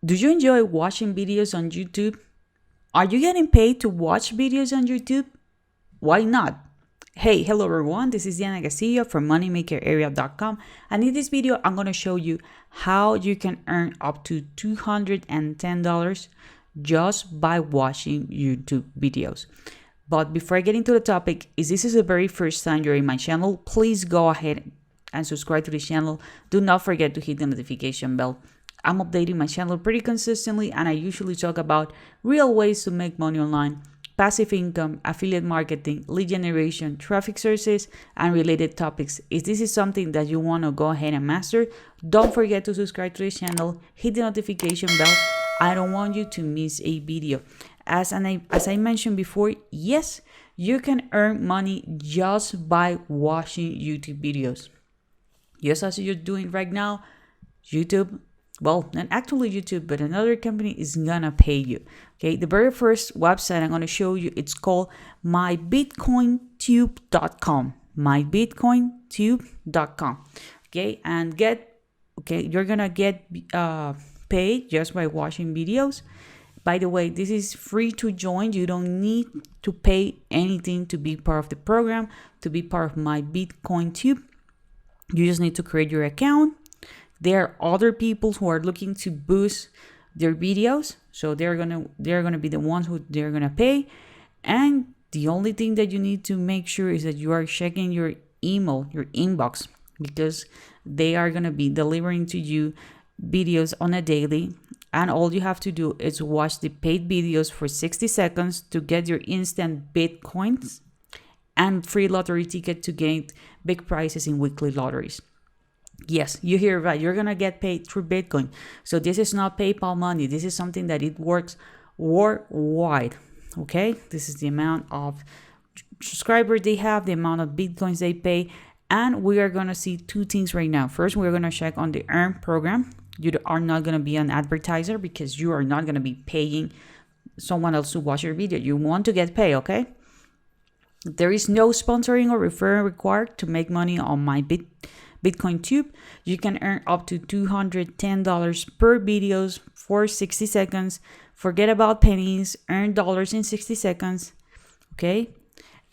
Do you enjoy watching videos on YouTube? Are you getting paid to watch videos on YouTube? Why not? Hey, hello everyone, this is Diana Garcia from moneymakerarea.com, and in this video I'm going to show you how you can earn up to $210 just by watching YouTube videos. But before I get into the topic, if this is the very first time you're in my channel, please go ahead and subscribe to the channel. Do not forget to hit the notification bell. I'm updating my channel pretty consistently, and I usually talk about real ways to make money online, passive income, affiliate marketing, lead generation, traffic sources, and related topics. If this is something that you want to go ahead and master, don't forget to subscribe to the channel, hit the notification bell. I don't want you to miss a video. As I mentioned before, yes, you can earn money just by watching YouTube videos. Just as you're doing right now, YouTube, well, not actually YouTube, but another company is gonna pay you. Okay, the very first website I'm gonna show you, it's called Mybitcointube.com. Mybitcointube.com. Okay, and you're gonna get paid just by watching videos. By the way, this is free to join. You don't need to pay anything to be part of the program, to be part of Mybitcointube. You just need to create your account. There are other people who are looking to boost their videos, so they're gonna be the ones who they're gonna pay. And the only thing that you need to make sure is that you are checking your email, your inbox, because they are gonna be delivering to you videos on a daily. And all you have to do is watch the paid videos for 60 seconds to get your instant Bitcoins and free lottery ticket to gain big prizes in weekly lotteries. Yes, you hear right. You're gonna get paid through Bitcoin. So this is not PayPal money. This is something that it works worldwide. Okay, this is the amount of subscribers they have, the amount of Bitcoins they pay, and we are gonna see two things right now. First, we're gonna check on the Earn program. You are not gonna be an advertiser because you are not gonna be paying someone else to watch your video. You want to get paid, okay? There is no sponsoring or referral required to make money on Mybitcointube. You can earn up to $210 per videos for 60 seconds. Forget about pennies, earn dollars in 60 seconds. Okay?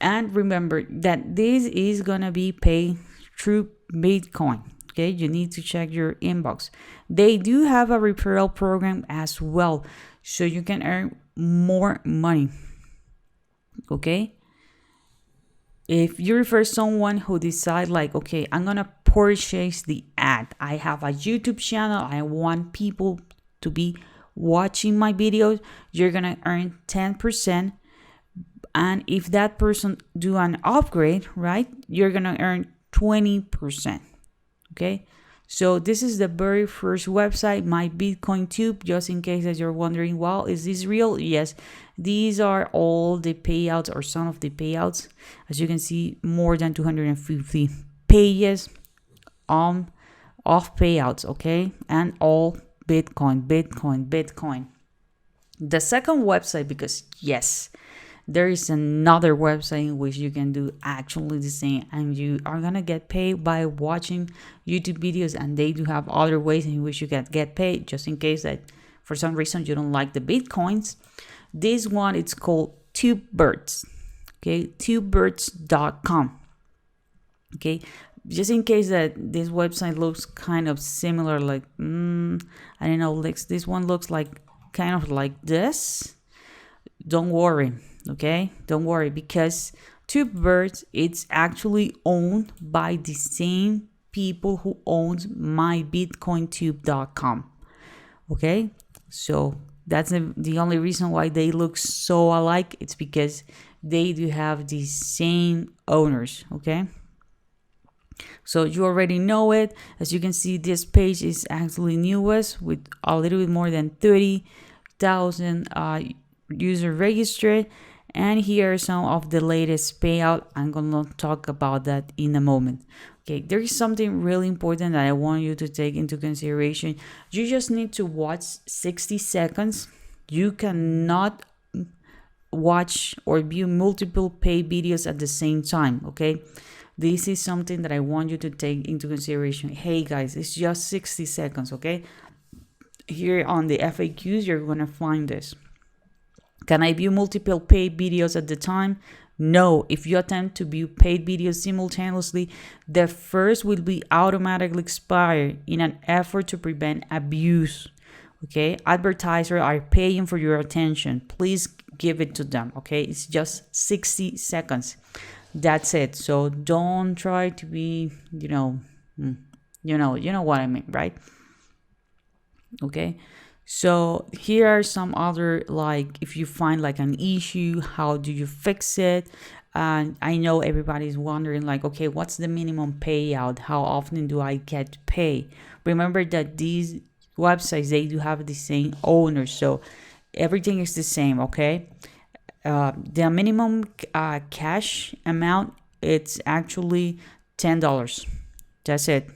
And remember that this is gonna be paid through Bitcoin. Okay, you need to check your inbox. They do have a referral program as well, so you can earn more money. Okay? If you refer someone who decide like, okay, I'm gonna purchase the ad. I have a YouTube channel. I want people to be watching my videos. You're gonna earn 10%. And if that person do an upgrade, right, you're gonna earn 20%. Okay, so this is the very first website, Mybitcointube. Just in case that you're wondering, well, is this real? Yes, these are all the payouts or some of the payouts. As you can see, more than 250 pages of payouts. Okay, and all Bitcoin. The second website, because yes, there is another website in which you can do actually the same, and you are gonna get paid by watching YouTube videos, and they do have other ways in which you can get paid. Just in case that for some reason you don't like the Bitcoins, this one, it's called TubeBirds. Okay, TubeBirds.com. Okay, just in case that this website looks kind of similar, like I don't know, this one looks like kind of like this. Don't worry. Okay, don't worry, because TubeBirds, it's actually owned by the same people who owns Mybitcointube.com. Okay, so that's the only reason why they look so alike. It's because they do have the same owners. Okay, so you already know it. As you can see, this page is actually newest with a little bit more than 30,000 user registered. And here are some of the latest payout. I'm gonna talk about that in a moment. Okay, there is something really important that I want you to take into consideration. You just need to watch 60 seconds. You cannot watch or view multiple paid videos at the same time. Okay, this is something that I want you to take into consideration. Hey guys, it's just 60 seconds. Okay, here on the FAQs, you're going to find this. Can I view multiple paid videos at the time? No. If you attempt to view paid videos simultaneously, the first will be automatically expired in an effort to prevent abuse. Okay, advertisers are paying for your attention. Please give it to them. Okay, it's just 60 seconds. That's it. So don't try to be, you know what I mean, right? Okay. So here are some other, like, if you find like an issue, how do you fix it? And I know everybody's wondering, like, okay, what's the minimum payout? How often do I get paid? Remember that these websites, they do have the same owner, so everything is the same. Okay. The minimum cash amount, it's actually $10. That's it.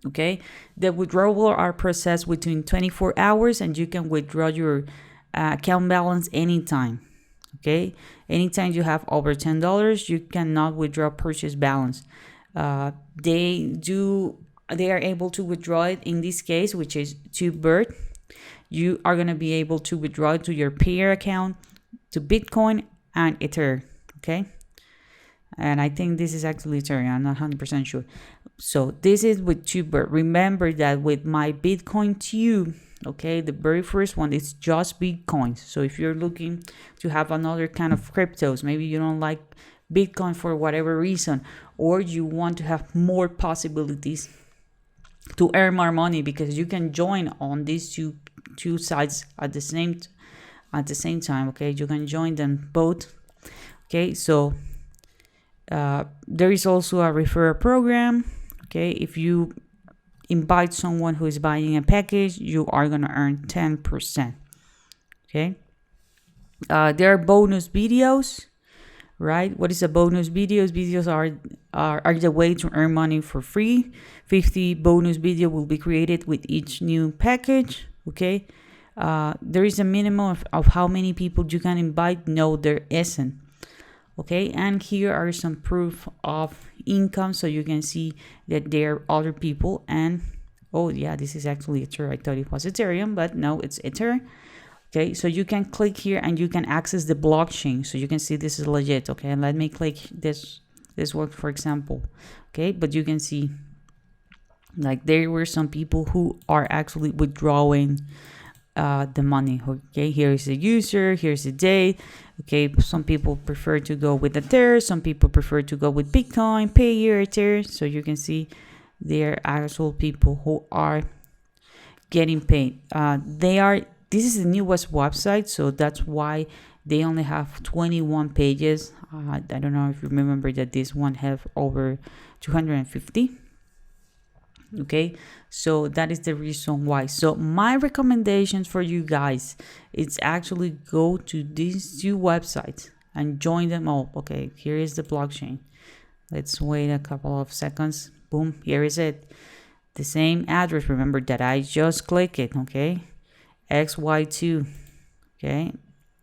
Okay, the withdrawal are processed within 24 hours, and you can withdraw your account balance anytime. Okay, anytime you have over $10, you cannot withdraw purchase balance. They are able to withdraw it in this case, which is to Bird. You are going to be able to withdraw it to your payer account, to Bitcoin and Ether. Okay, and I think this is actually Ethereum. I'm not 100% sure. So this is with Tuber. Remember that with Mybitcointube, okay, the very first one is just Bitcoin. So if you're looking to have another kind of cryptos, maybe you don't like Bitcoin for whatever reason, or you want to have more possibilities to earn more money, because you can join on these two sites at the same time. Okay, you can join them both. Okay, so there is also a referral program. Okay, if you invite someone who is buying a package, you are going to earn 10%. Okay, there are bonus videos, right? What is a bonus videos? Videos are the way to earn money for free. 50 bonus video will be created with each new package. Okay, there is a minimum of how many people you can invite. No, there isn't. Okay, and here are some proof of income, so you can see that there are other people. And oh yeah, this is actually Ether. I thought it was Ethereum, but no, it's Ether. Okay, so you can click here and you can access the blockchain, so you can see this is legit. Okay, and let me click this work, for example. Okay, but you can see like there were some people who are actually withdrawing the money. Okay, here is the user, here's the date. Okay, some people prefer to go with Ether, some people prefer to go with Bitcoin, Payer, Ether. So you can see there are actual people who are getting paid. This is the newest website, so that's why they only have 21 pages. I don't know if you remember that this one have over 250. Okay, so that is the reason why. So my recommendations for you guys, it's actually go to these two websites and join them all. Okay, here is the blockchain. Let's wait a couple of seconds. Boom, here is it. The same address, remember that I just click it. Okay, XY2. Okay,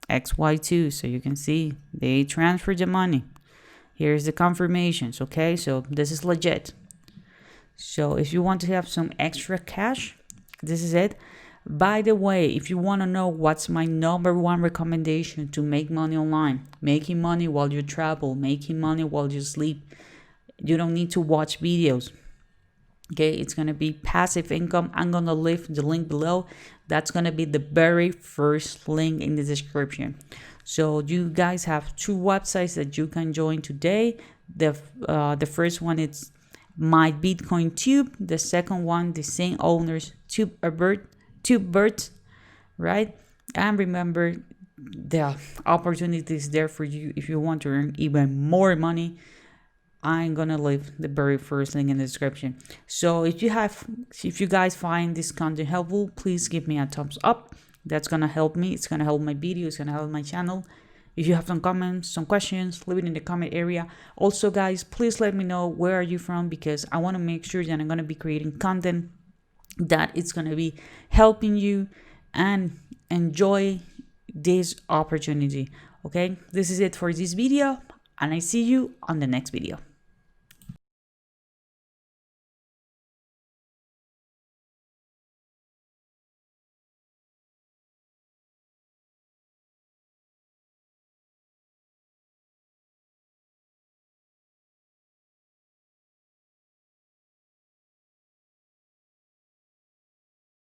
XY2. So you can see they transfer the money. Here's the confirmations. Okay, so this is legit. So if you want to have some extra cash, this is it. By the way, if you want to know what's my #1 recommendation to make money online, making money while you travel, making money while you sleep, you don't need to watch videos. Okay, it's going to be passive income. I'm going to leave the link below. That's going to be the very first link in the description. So you guys have two websites that you can join today. The first one is Mybitcointube. The second one, the same owners, TubeBird, right? And remember, the opportunity is there for you if you want to earn even more money. I'm gonna leave the very first link in the description. So if you guys find this content helpful, please give me a thumbs up. That's gonna help me. It's gonna help my video. It's gonna help my channel. If you have some comments, some questions, leave it in the comment area. Also, guys, please let me know where are you from, because I want to make sure that I'm going to be creating content that it's going to be helping you and enjoy this opportunity. Okay, this is it for this video, and I see you on the next video.